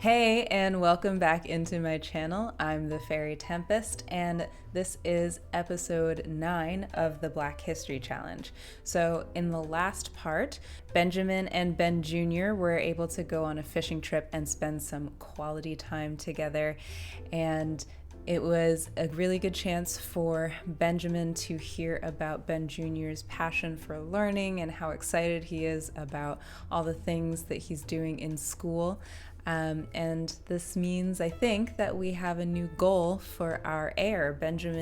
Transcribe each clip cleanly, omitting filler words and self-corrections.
Hey, and welcome back into my channel. I'm the Faerie-tempest, and this is episode 9 of the Black History Challenge. So in the last part, Benjamin and Ben Jr. were able to go on a fishing trip and spend some quality time together, and it was a really good chance for Benjamin to hear about Ben Jr.'s passion for learning and how excited he is about all the things that he's doing in school. And this means, I think, that we have a new goal for our heir. Ben Jr.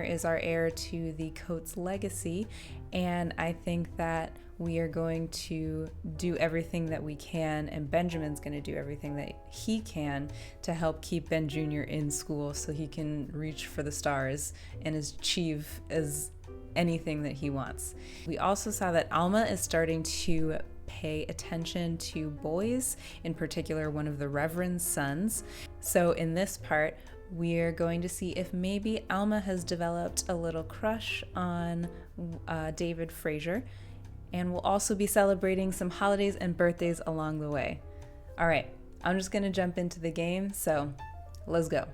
is our heir to the Coates legacy, and I think that we are going to do everything that we can, and Benjamin's going to do everything that he can to help keep Ben Jr. in school so he can reach for the stars and achieve as anything that he wants. We also saw that Alma is starting to pay attention to boys, in particular one of the Reverend's sons. So in this part, we're going to see if maybe Alma has developed a little crush on David Fraser, and we'll also be celebrating some holidays and birthdays along the way. All right, I'm just gonna jump into the game, so let's go.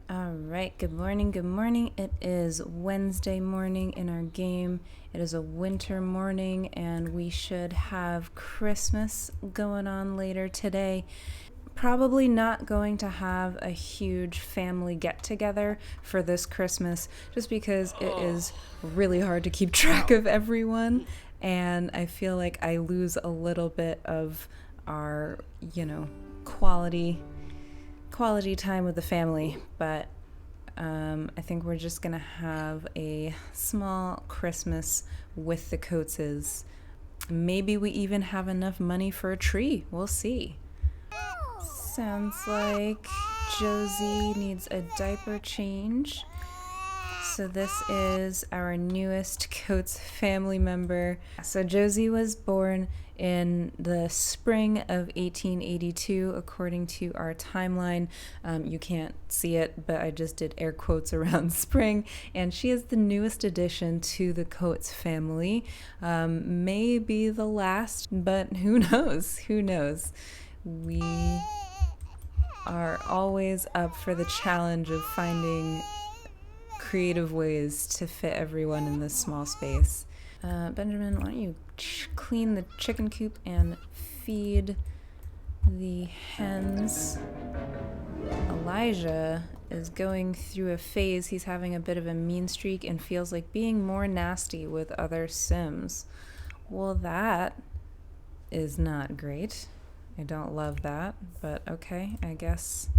All right, good morning, good morning. It is Wednesday morning in our game. It is a winter morning, and we should have Christmas going on later today. Probably not going to have a huge family get-together for this Christmas, just because it is really hard to keep track of everyone, and I feel like I lose a little bit of our, quality time with the family. But I think we're just gonna have a small Christmas with the Coateses. Maybe we even have enough money for a tree. We'll see. Sounds like Josie needs a diaper change. So this is our newest Coates family member. So Josie was born in the spring of 1882, according to our timeline. You can't see it, but I just did air quotes around spring. And she is the newest addition to the Coates family. Maybe the last, but who knows? Who knows? We are always up for the challenge of finding creative ways to fit everyone in this small space. Benjamin, why don't you clean the chicken coop and feed the hens? Elijah is going through a phase. He's having a bit of a mean streak and feels like being more nasty with other Sims. Well, that is not great. I don't love that, but okay, I guess.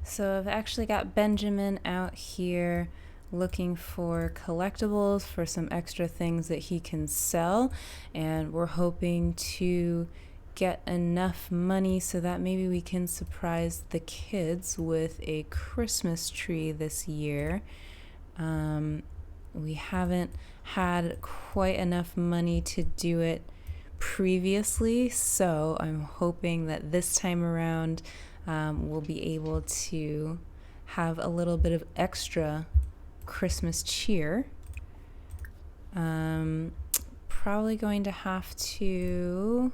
So I've actually got Benjamin out here looking for collectibles for some extra things that he can sell, and we're hoping to get enough money so that maybe we can surprise the kids with a Christmas tree this year. We haven't had quite enough money to do it previously, so I'm hoping that this time around we'll be able to have a little bit of extra Christmas cheer. Probably going to have to,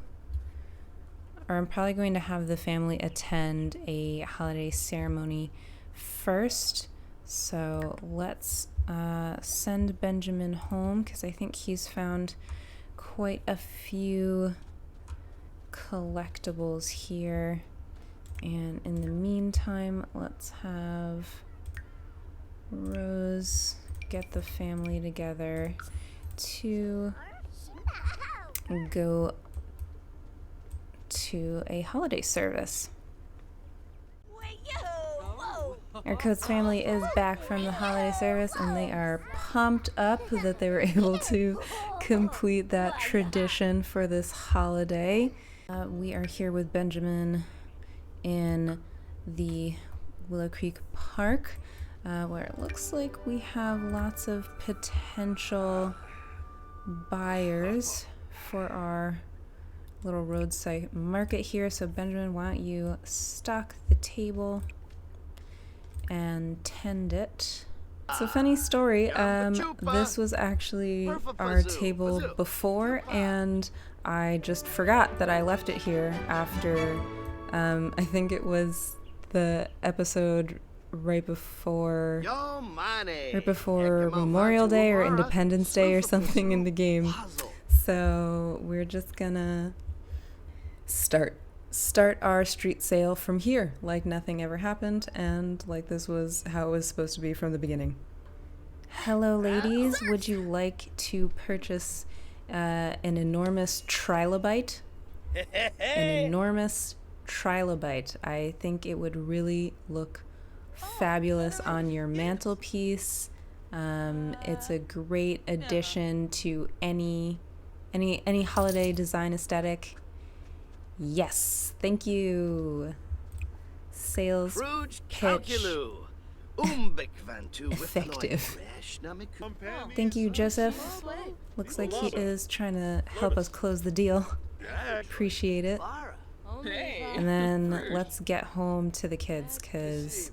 or I'm probably going to have the family attend a holiday ceremony first. So let's send Benjamin home, because I think he's found quite a few collectibles here. And in the meantime, let's have Rose get the family together to go to a holiday service. Our Coates family is back from the holiday service, and they are pumped up that they were able to complete that tradition for this holiday. We are here with Benjamin in the Willow Creek Park, where it looks like we have lots of potential buyers for our little roadside market here. So Benjamin, why don't you stock the table and tend it. So funny story, this was actually our table before, and I just forgot that I left it here after, I think it was the episode right before Memorial Day or Independence Day or something in the game. So we're just gonna start our street sale from here, like nothing ever happened, and like this was how it was supposed to be from the beginning. Hello, ladies. Would you like to purchase an enormous trilobite? An enormous trilobite. I think it would really look fabulous on your mantelpiece. It's a great addition to any holiday design aesthetic. Yes, thank you. Sales pitch effective. Thank you, Joseph. Looks like he is trying to help us close the deal. Appreciate it. And then let's get home to the kids, because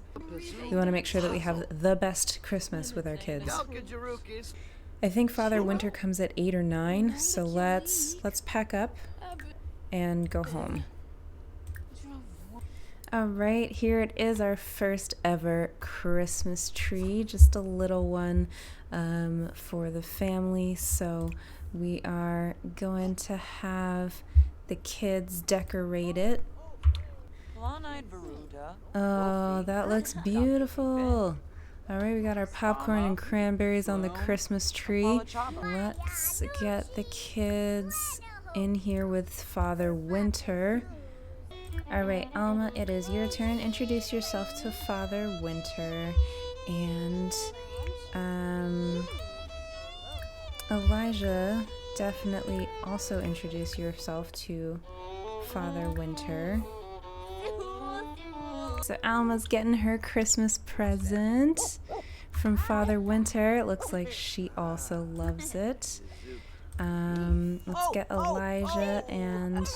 we want to make sure that we have the best Christmas with our kids. I think Father Winter comes at 8 or 9, so let's pack up and go home. All right, here it is, our first ever Christmas tree, just a little one for the family. So we are going to have the kids decorate it. Oh, that looks beautiful. All right, we got our popcorn and cranberries on the Christmas tree. Let's get the kids in here with Father Winter. All right, Alma, it is your turn. Introduce yourself to Father Winter. And Elijah, definitely also introduce yourself to Father Winter. So Alma's getting her Christmas present from Father Winter. It looks like she also loves it. Let's get Elijah and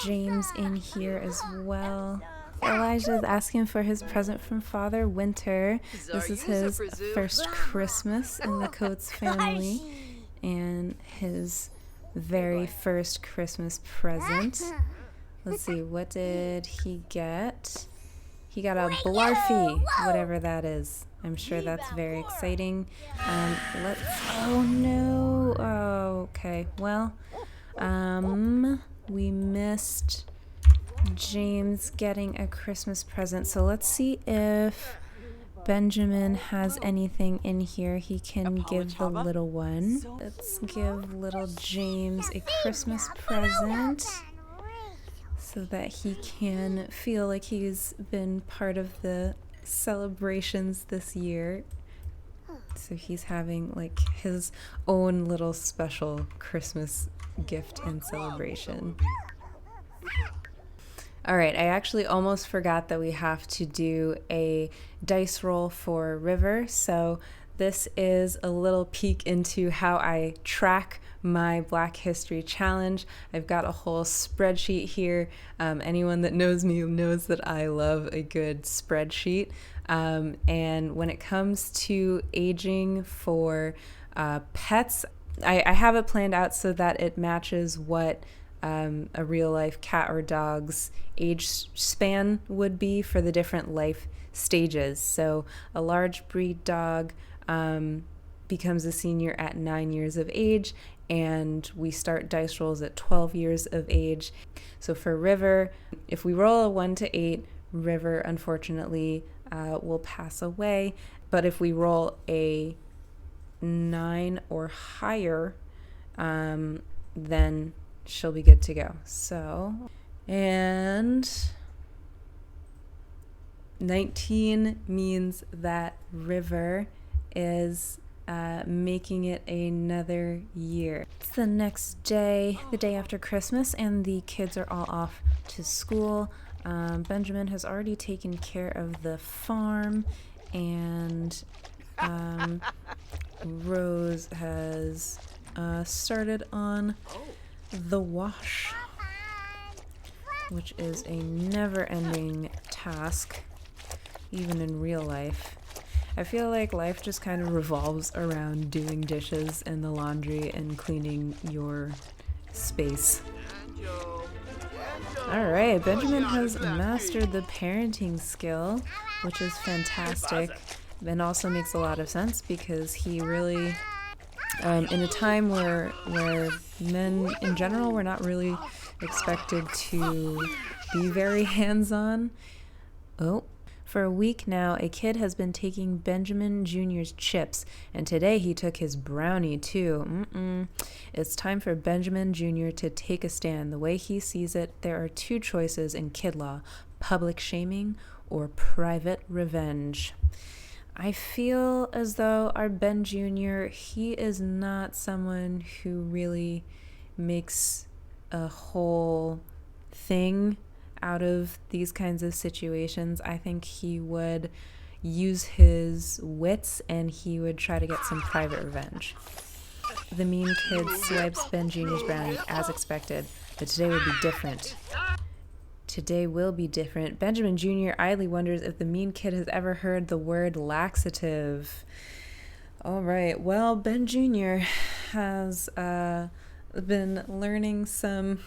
James in here as well. Elijah is asking for his present from Father Winter. This is his first Christmas in the Coates family and his very first Christmas present. Let's see, what did he get? He got a Blarfy, whatever that is. I'm sure that's very exciting. Oh no. Oh, okay. Well, we missed James getting a Christmas present. So let's see if Benjamin has anything in here he can give the little one. Let's give little James a Christmas present so that he can feel like he's been part of the celebrations this year. So he's having like his own little special Christmas gift and celebration. All right, I actually almost forgot that we have to do a dice roll for River. So this is a little peek into how I track my Black History Challenge. I've got a whole spreadsheet here. Anyone that knows me knows that I love a good spreadsheet. And when it comes to aging for pets, I have it planned out so that it matches what a real life cat or dog's age span would be for the different life stages. So a large breed dog becomes a senior at 9 years of age, and we start dice rolls at 12 years of age. So for River, if we roll a 1 to 8, River unfortunately will pass away. But if we roll a 9 or higher, then she'll be good to go. So, and 19 means that River is making it another year. It's the next day, the day after Christmas, and the kids are all off to school. Benjamin has already taken care of the farm, and Rose has started on the wash, which is a never-ending task, even in real life. I feel like life just kind of revolves around doing dishes and the laundry and cleaning your space. Alright, Benjamin has mastered the parenting skill, which is fantastic, and also makes a lot of sense because he really, in a time where men in general were not really expected to be very hands-on. Oh. For a week now, a kid has been taking Benjamin Jr.'s chips, and today he took his brownie too. It's time for Benjamin Jr. to take a stand. The way he sees it, there are two choices in kid law: public shaming or private revenge. I feel as though our Ben Jr., he is not someone who really makes a whole thing out of these kinds of situations. I think he would use his wits and he would try to get some private revenge. The mean kid swipes Ben Jr.'s brownie as expected, but today will be different. Today will be different. Benjamin Jr. idly wonders if the mean kid has ever heard the word laxative. All right, well, Ben Jr. has been learning some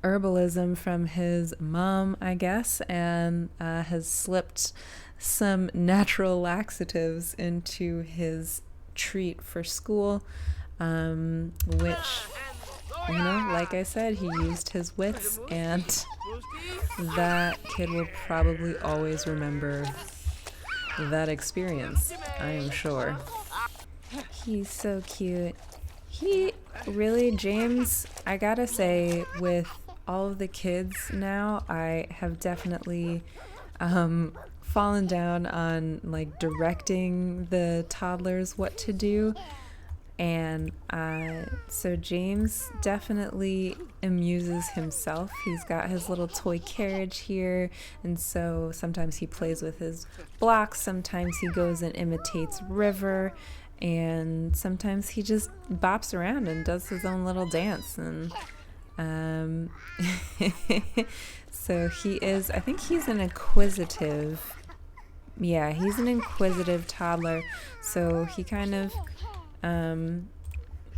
herbalism from his mom, I guess, and has slipped some natural laxatives into his treat for school, which, like I said, he used his wits, and that kid will probably always remember that experience, I am sure. He's so cute. He really, James, I gotta say, with all of the kids now, I have definitely fallen down on like directing the toddlers what to do. And so James definitely amuses himself. He's got his little toy carriage here, and so sometimes he plays with his blocks, sometimes he goes and imitates River, and sometimes he just bops around and does his own little dance. And so he is, I think he's an inquisitive, he's an inquisitive toddler. So he kind of,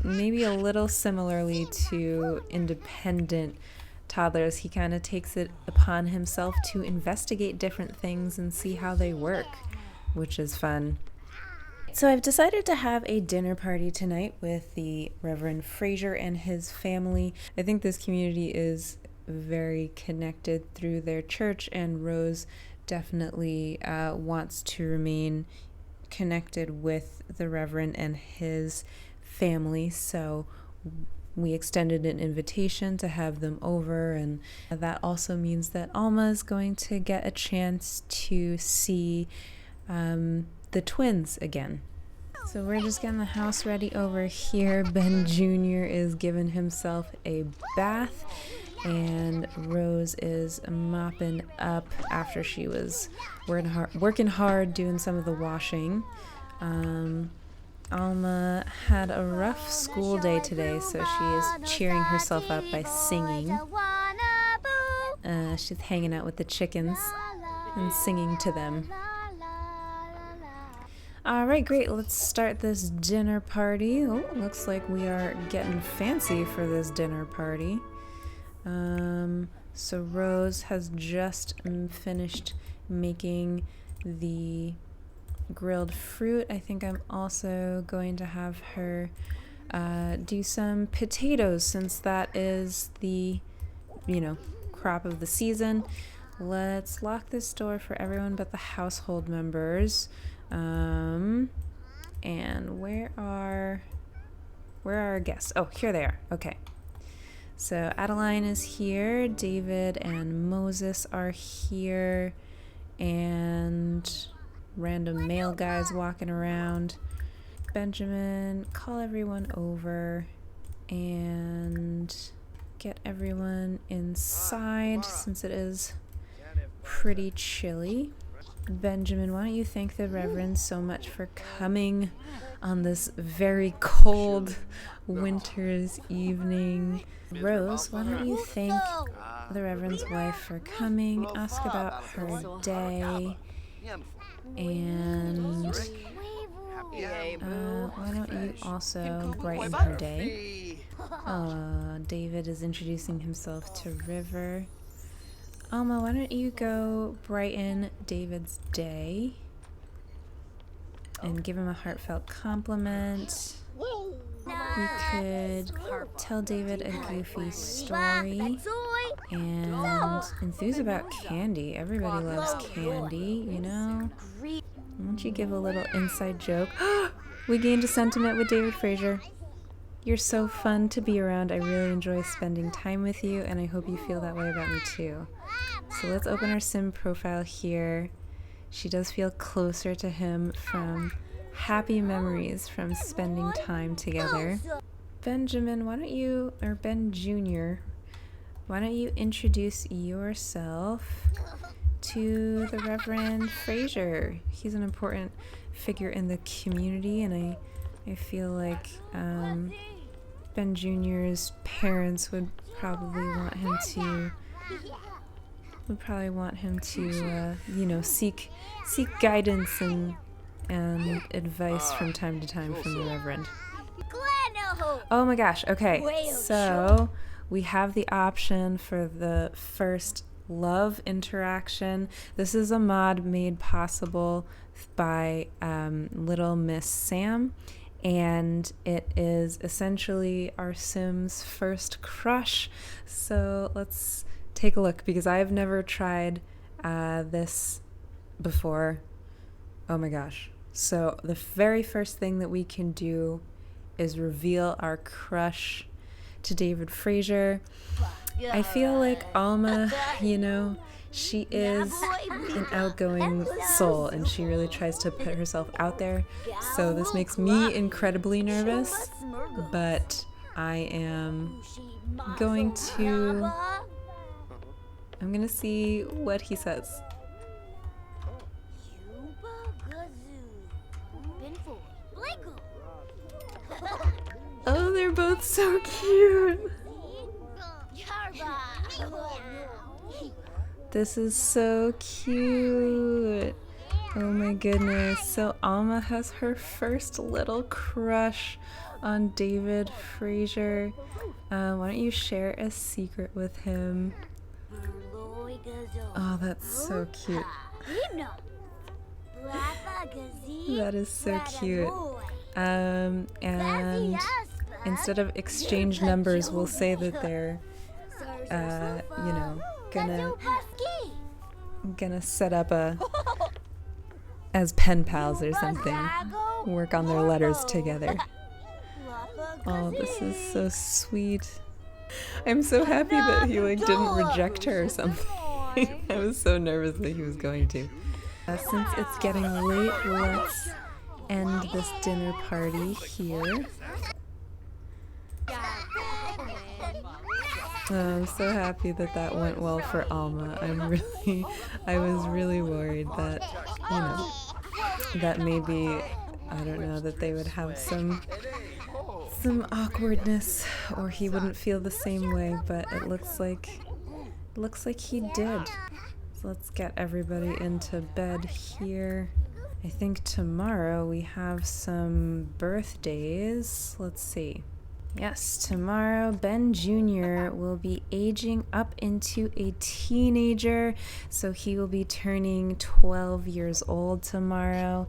maybe a little similarly to independent toddlers, he kind of takes it upon himself to investigate different things and see how they work, which is fun. So I've decided to have a dinner party tonight with the Reverend Fraser and his family. I think this community is very connected through their church, and Rose definitely wants to remain connected with the Reverend and his family. So we extended an invitation to have them over, and that also means that Alma is going to get a chance to see the twins again. So we're just getting the house ready over here. Ben Jr. is giving himself a bath, and Rose is mopping up after she was working hard doing some of the washing. Alma had a rough school day today, so she is cheering herself up by singing. She's hanging out with the chickens and singing to them. Alright, great. Let's start this dinner party. Oh, looks like we are getting fancy for this dinner party. So Rose has just finished making the grilled fruit. I think I'm also going to have her do some potatoes, since that is the, crop of the season. Let's lock this door for everyone but the household members. And where are our guests? Oh, here they are. Okay. So Adeline is here. David and Moses are here. And random male guys walking around. Benjamin, call everyone over and get everyone inside since it is pretty chilly. Benjamin, why don't you thank the Reverend so much for coming on this very cold winter's evening. Rose, why don't you thank the Reverend's wife for coming, ask about her day, and why don't you also brighten her day? David is introducing himself to River. Alma, why don't you go brighten David's day and give him a heartfelt compliment. You could tell David a goofy story and enthuse about candy. Everybody loves candy, you know? Why don't you give a little inside joke? We gained a sentiment with David Fraser. You're so fun to be around. I really enjoy spending time with you, and I hope you feel that way about me too. So let's open our sim profile here. She does feel closer to him from happy memories from spending time together. Benjamin, why don't you, or Ben Jr., why don't you introduce yourself to the Reverend Fraser? He's an important figure in the community, and I feel like Ben Jr.'s parents would probably want him to you know, seek guidance and advice from time to time from the Reverend. Oh my gosh, okay, so we have the option for the first love interaction. This is a mod made possible by Little Miss Sam, and it is essentially our Sim's first crush. So let's take a look, because I've never tried this before. Oh my gosh. So the very first thing that we can do is reveal our crush to David Fraser. I feel like Alma, you know, she is an outgoing soul, and she really tries to put herself out there. So this makes me incredibly nervous, but I am going to see what he says. Oh, they're both so cute. This is so cute. Oh my goodness. So Alma has her first little crush on David Fraser. Why don't you share a secret with him? Oh, that's so cute. That is so cute. And instead of exchange numbers, we'll say that they're, you know, gonna set up as pen pals or something. Work on their letters together. Oh, this is so sweet. I'm so happy that he didn't reject her or something. I was so nervous that he was going to. Since it's getting late, let's end this dinner party here. I'm so happy that went well for Alma. I was really worried that, you know, that maybe, I don't know, that they would have some awkwardness, or he wouldn't feel the same way, but it looks like he did. So let's get everybody into bed here. I think tomorrow we have some birthdays. Let's see. Yes, tomorrow Ben Jr. will be aging up into a teenager, so he will be turning 12 years old tomorrow.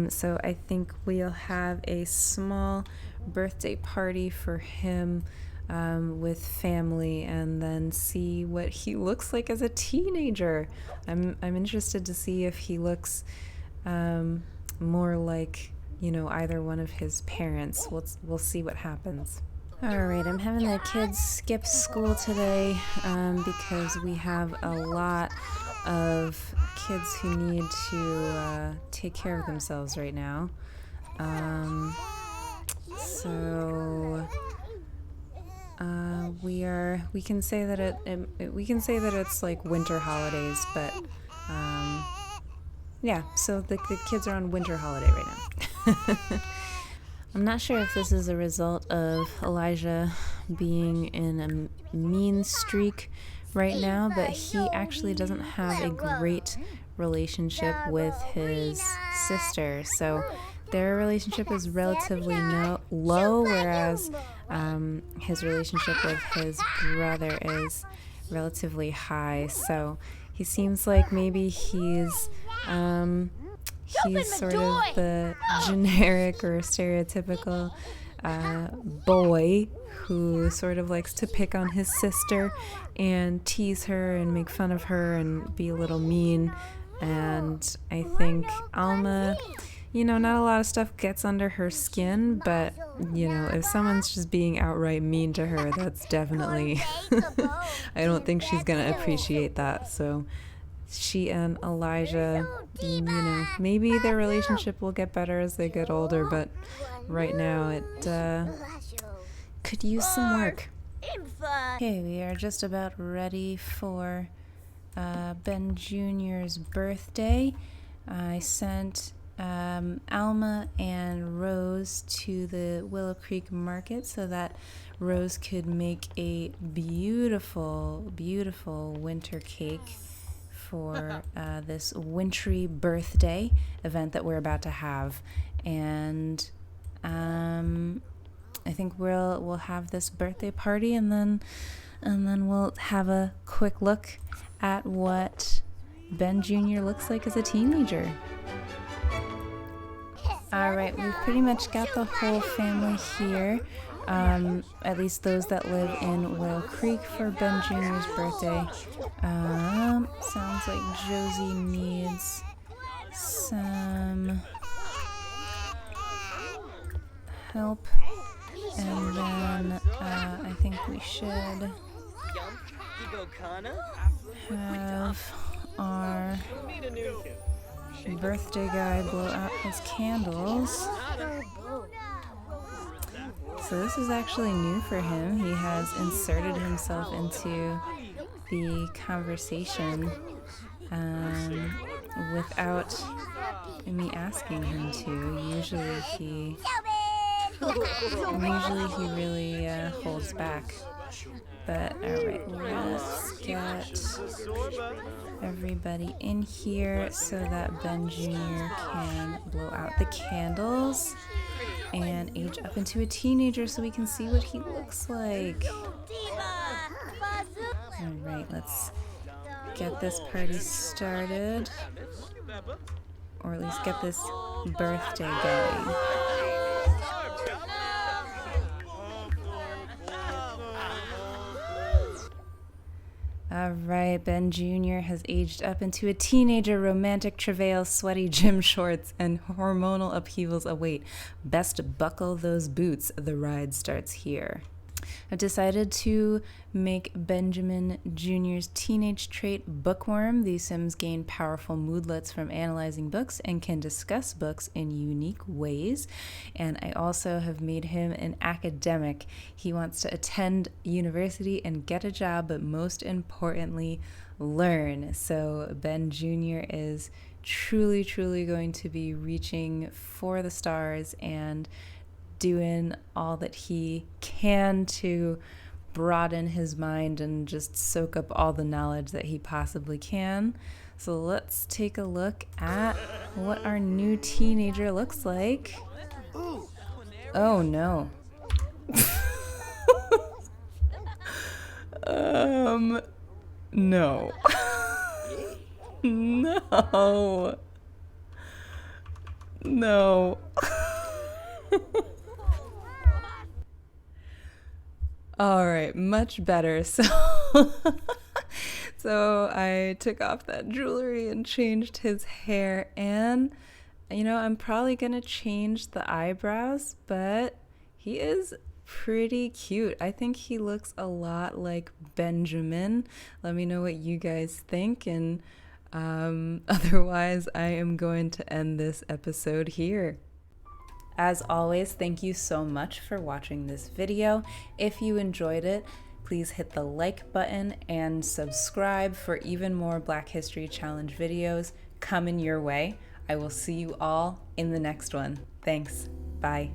So I think we'll have a small birthday party for him with family, and then see what he looks like as a teenager. I'm interested to see if he looks more like, you know, either one of his parents. We'll see what happens. Alright, I'm having the kids skip school today because we have a lot of kids who need to take care of themselves right now. So we can say that it's like winter holidays, but yeah, so the kids are on winter holiday right now. I'm not sure if this is a result of Elijah being in a mean streak right now, but he actually doesn't have a great relationship with his sister. So their relationship is relatively low, whereas his relationship with his brother is relatively high. So he seems like maybe he's sort of the generic or stereotypical boy who sort of likes to pick on his sister and tease her and make fun of her and be a little mean. And I think Alma, not a lot of stuff gets under her skin, but, if someone's just being outright mean to her, that's definitely, I don't think she's going to appreciate that. So she and Elijah, maybe their relationship will get better as they get older, but right now it could use some work. Okay, we are just about ready for Ben Jr.'s birthday. I sent Alma and Rose to the Willow Creek Market so that Rose could make a beautiful, beautiful winter cake for this wintry birthday event that we're about to have. And I think we'll have this birthday party, and then we'll have a quick look at what Ben Jr. looks like as a teenager. All right, we've pretty much got the whole family here, at least those that live in Willow Creek for Ben Jr.'s birthday. Sounds like Josie needs some help. And then I think we should have our birthday guy blow out his candles. So this is actually new for him. He has inserted himself into the conversation without me asking him to. Usually he really holds back. But alright, let's get everybody in here so that Ben Jr. can blow out the candles and age up into a teenager so we can see what he looks like. Alright, let's get this party started. Or at least get this birthday going. Alright, Ben Jr. has aged up into a teenager, romantic travail, sweaty gym shorts, and hormonal upheavals await. Best buckle those boots, the ride starts here. I've decided to make Benjamin Jr.'s teenage trait bookworm. These Sims gain powerful moodlets from analyzing books and can discuss books in unique ways. And I also have made him an academic. He wants to attend university and get a job, but most importantly, learn. So Ben Jr. is truly, truly going to be reaching for the stars and doing all that he can to broaden his mind and just soak up all the knowledge that he possibly can. So let's take a look at what our new teenager looks like. Oh no. No. No. No. All right, much better. So I took off that jewelry and changed his hair, and I'm probably gonna change the eyebrows, but he is pretty cute. I think he looks a lot like Benjamin. Let me know what you guys think, and otherwise I am going to end this episode here. As always, thank you so much for watching this video. If you enjoyed it, please hit the like button and subscribe for even more Black History Challenge videos coming your way. I will see you all in the next one. Thanks. Bye.